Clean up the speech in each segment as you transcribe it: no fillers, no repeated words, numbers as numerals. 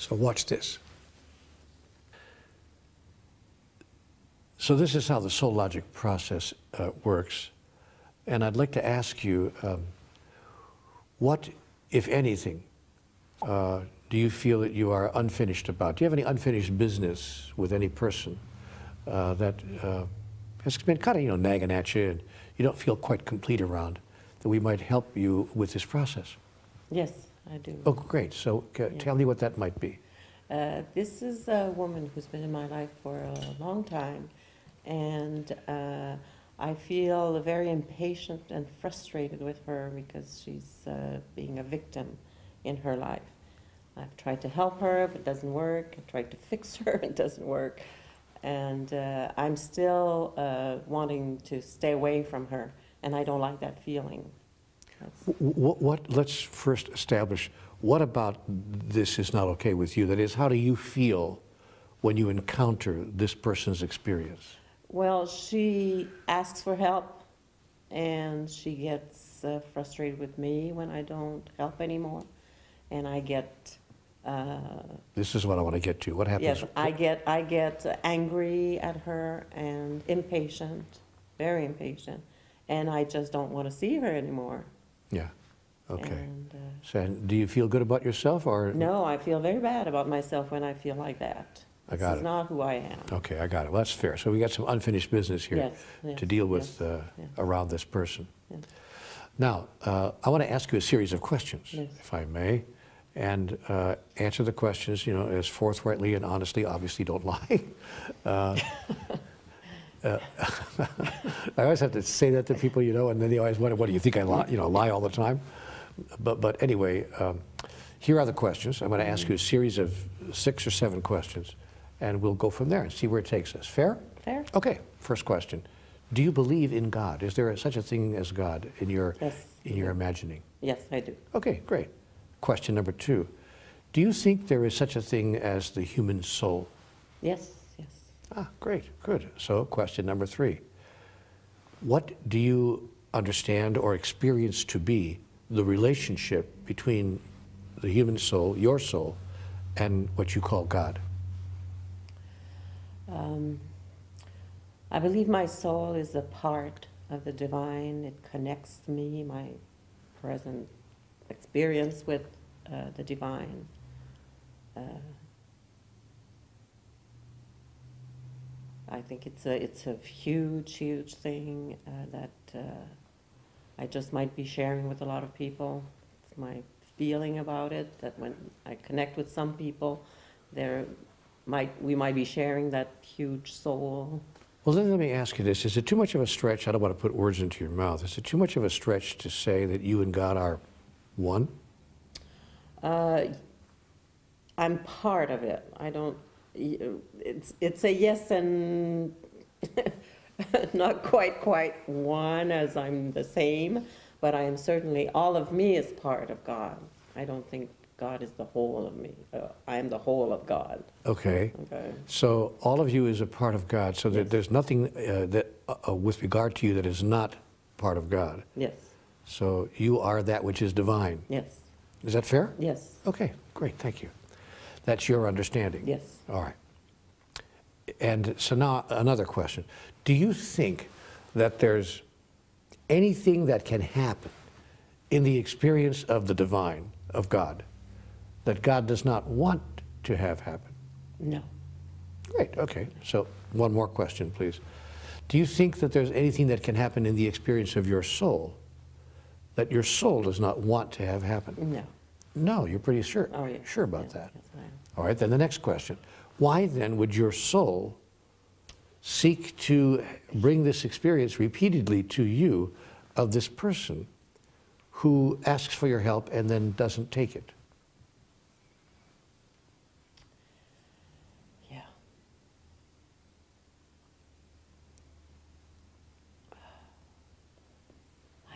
So watch this. So this is how the soul logic process works. And I'd like to ask you, what, if anything, do you feel that you are unfinished about? Do you have any unfinished business with any person that has been kind of, nagging at you and you don't feel quite complete around, that we might help you with this process? Yes, I do. Oh, great. So tell me what that might be. This is a woman who's been in my life for a long time, and I feel very impatient and frustrated with her because she's being a victim in her life. I've tried to help her, but it doesn't work. I've tried to fix her, it doesn't work. And I'm still wanting to stay away from her, and I don't like that feeling. Let's first establish, what about this is not okay with you? That is, how do you feel when you encounter this person's experience? Well, she asks for help, and she gets frustrated with me when I don't help anymore, and I get... this is what I want to get to. What happens? Yes, I get angry at her and impatient, very impatient, and I just don't want to see her anymore. Yeah. Okay. And, so, do you feel good about yourself, or? No, I feel very bad about myself when I feel like that. I got it. This is not who I am. Okay, I got it. Well, that's fair. So we got some unfinished business here to deal with around this person. Yes. Now, I want to ask you a series of questions, if I may, and answer the questions, as forthrightly and honestly. Obviously, don't lie. I always have to say that to people, and then they always wonder, what do you think I lie? Lie all the time. But anyway, here are the questions. I'm going to ask you a series of 6 or 7 questions, and we'll go from there and see where it takes us. Fair? Fair. Okay. First question: do you believe in God? Is there such a thing as God in your imagining? Yes, I do. Okay, great. Question number 2: do you think there is such a thing as the human soul? Yes, yes. Ah, great, good. So question number 3: what do you understand or experience to be the relationship between the human soul, your soul, and what you call God? I believe my soul is a part of the divine. It connects me, my present experience with the divine. I think it's a huge, huge thing that I just might be sharing with a lot of people. It's my feeling about it, that when I connect with some people, we might be sharing that huge soul. Well, then let me ask you this. Is it too much of a stretch? I don't want to put words into your mouth. Is it too much of a stretch to say that you and God are one? I'm part of it. I don't... It's a yes and not quite one, as I'm the same, but I am certainly, all of me is part of God. I don't think God is the whole of me. I am the whole of God. Okay. So all of you is a part of God, so that there's nothing that with regard to you that is not part of God. Yes. So you are that which is divine. Yes. Is that fair? Yes. Okay, great, thank you. That's your understanding? Yes. All right. And so now another question. Do you think that there's anything that can happen in the experience of the divine, of God, that God does not want to have happen? No. Great, okay. So one more question, please. Do you think that there's anything that can happen in the experience of your soul that your soul does not want to have happen? No. No, you're pretty sure, sure about that. Yes, I am. All right, then the next question. Why then would your soul seek to bring this experience repeatedly to you of this person who asks for your help and then doesn't take it? Yeah.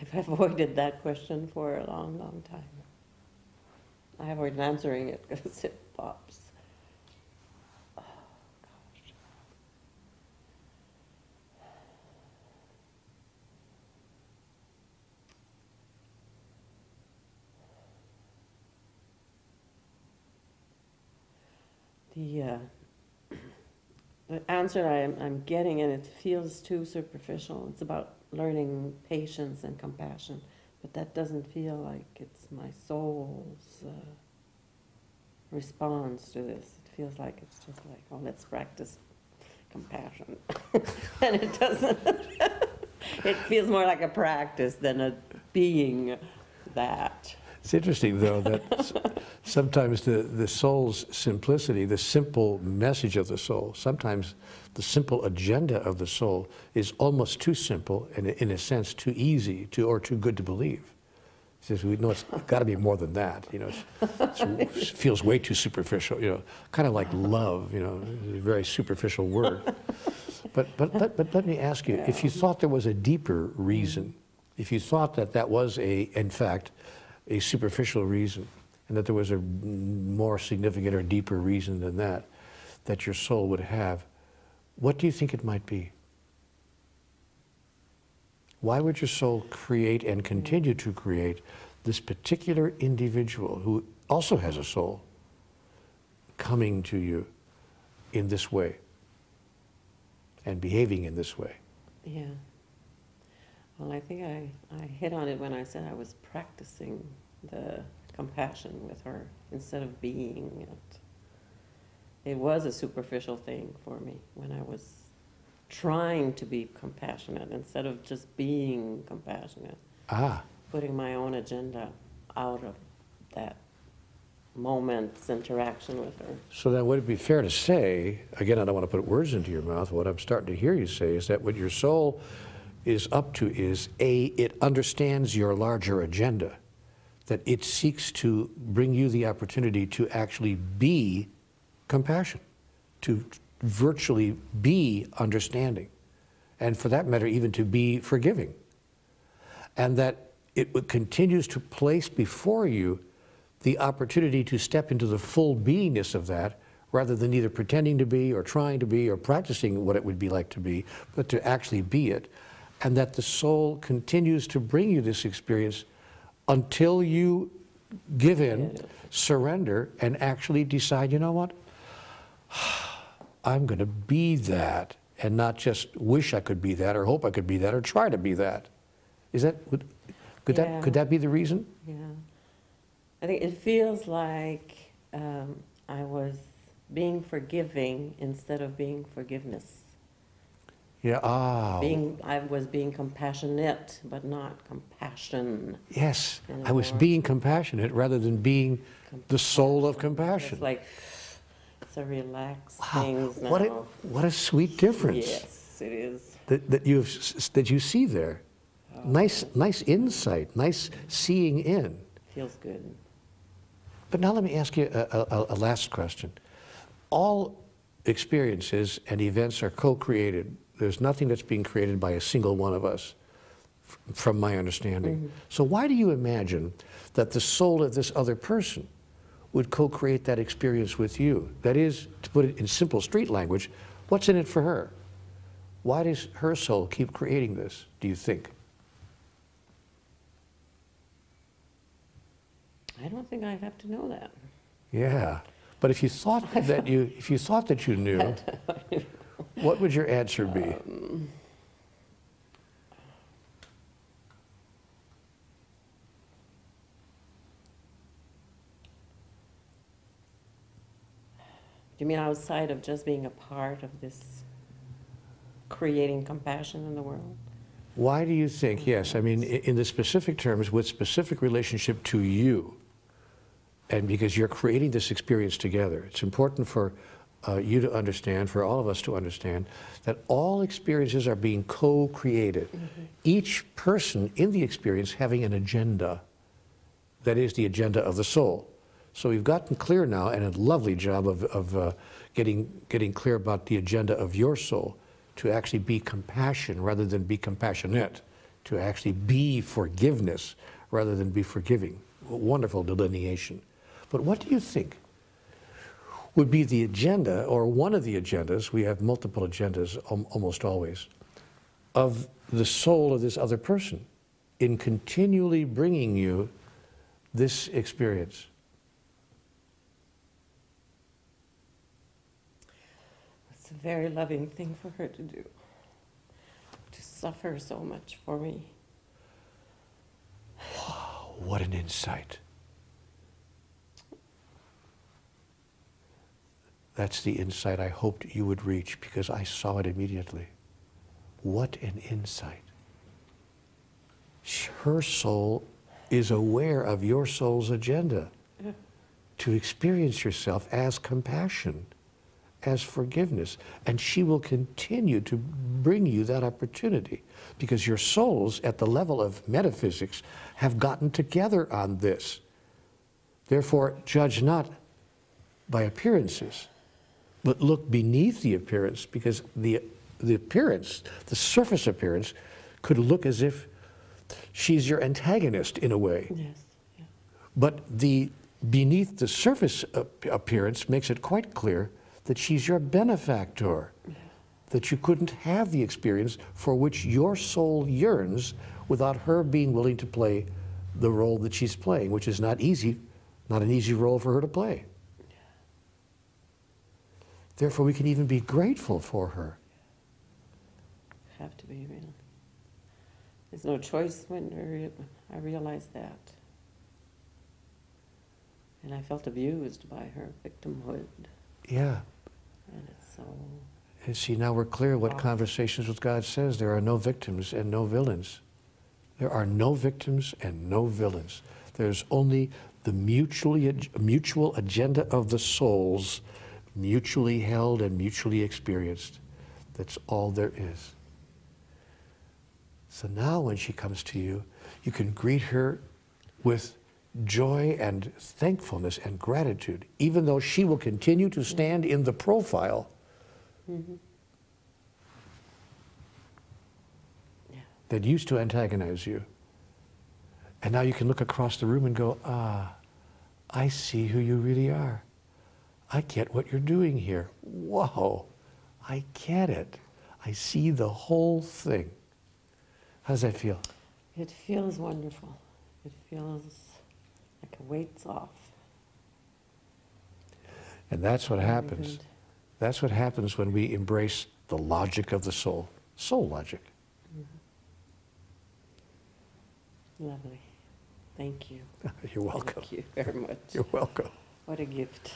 I've avoided that question for a long, long time. I avoid answering it because it pops. Oh, gosh. The answer I'm getting, and it feels too superficial. It's about learning patience and compassion, but that doesn't feel like it's my soul's response to this. It feels like it's just like, oh, let's practice compassion. And it doesn't. It feels more like a practice than a being that. It's interesting, though, that sometimes the soul's simplicity, the simple message of the soul, sometimes the simple agenda of the soul is almost too simple and, in a sense, too easy or too good to believe. He says, we know it's got to be more than that. You know, it feels way too superficial. You know, kind of like love. You know, a very superficial word. But let me ask you: if you thought there was a deeper reason, if you thought that that was in fact, a superficial reason, and that there was a more significant or deeper reason than that, that your soul would have, what do you think it might be? Why would your soul create and continue to create this particular individual who also has a soul coming to you in this way and behaving in this way? Yeah. Well, I think I hit on it when I said I was practicing the compassion with her instead of being it. It was a superficial thing for me when I was trying to be compassionate instead of just being compassionate. Putting my own agenda out of that moment's interaction with her. So then would it be fair to say, again, I don't want to put words into your mouth, what I'm starting to hear you say is that what your soul is up to is, it understands your larger agenda, that it seeks to bring you the opportunity to actually be compassion, to virtually be understanding, and for that matter, even to be forgiving. And that it continues to place before you the opportunity to step into the full beingness of that, rather than either pretending to be or trying to be or practicing what it would be like to be, but to actually be it. And that the soul continues to bring you this experience until you give in, surrender, and actually decide, you know what? I'm going to be that, and not just wish I could be that, or hope I could be that, or try to be that. Is that, could that be the reason? Yeah. I think it feels like I was being forgiving instead of being forgiveness. Yeah, I was being compassionate, but not compassion. Yes, anymore. I was being compassionate rather than being the soul of compassion. It's like, it's a relaxed Wow, things now. what a sweet difference. Yes, it is. That you see there. Oh. Nice insight, nice seeing in. Feels good. But now let me ask you a last question. All experiences and events are co-created. There's nothing that's being created by a single one of us, from my understanding. Mm-hmm. So why do you imagine that the soul of this other person would co-create that experience with you? That is, to put it in simple street language, what's in it for her? Why does her soul keep creating this, do you think? I don't think I have to know that. Yeah, but if you thought that you knew, what would your answer be? Do you mean outside of just being a part of this creating compassion in the world? Why do you think, yes, I mean, in the specific terms, with specific relationship to you, and because you're creating this experience together, it's important for you to understand, for all of us to understand, that all experiences are being co-created. Mm-hmm. Each person in the experience having an agenda, that is the agenda of the soul. So we've gotten clear now, and a lovely job of getting clear about the agenda of your soul, to actually be compassion rather than be compassionate, to actually be forgiveness rather than be forgiving. A wonderful delineation. But what do you think would be the agenda, or one of the agendas, we have multiple agendas almost always, of the soul of this other person in continually bringing you this experience? It's a very loving thing for her to do, to suffer so much for me. What an insight. That's the insight I hoped you would reach, because I saw it immediately. What an insight. Her soul is aware of your soul's agenda to experience yourself as compassion, as forgiveness. And she will continue to bring you that opportunity, because your souls at the level of metaphysics have gotten together on this. Therefore, judge not by appearances, but look beneath the appearance, because the appearance, the surface appearance, could look as if she's your antagonist in a way. Yes. Yeah. But the beneath the surface appearance makes it quite clear that she's your benefactor, that you couldn't have the experience for which your soul yearns without her being willing to play the role that she's playing, which is not easy, not an easy role for her to play. Therefore, we can even be grateful for her. Have to be, really. There's no choice when I realized that. And I felt abused by her victimhood. Yeah. And it's so... And see, now we're clear what Conversations with God says. There are no victims and no villains. There are no victims and no villains. There's only the mutual agenda of the souls, mutually held and mutually experienced. That's all there is. So now when she comes to you, you can greet her with joy and thankfulness and gratitude, even though she will continue to stand in the profile that used to antagonize you. And now you can look across the room and go, ah, I see who you really are. I get what you're doing here. Whoa, I get it. I see the whole thing. How does that feel? It feels wonderful. It feels like a weight's off. And that's what happens. That's what happens when we embrace the logic of the soul. Soul logic. Lovely. Thank you. You're welcome. Thank you very much. You're welcome. What a gift.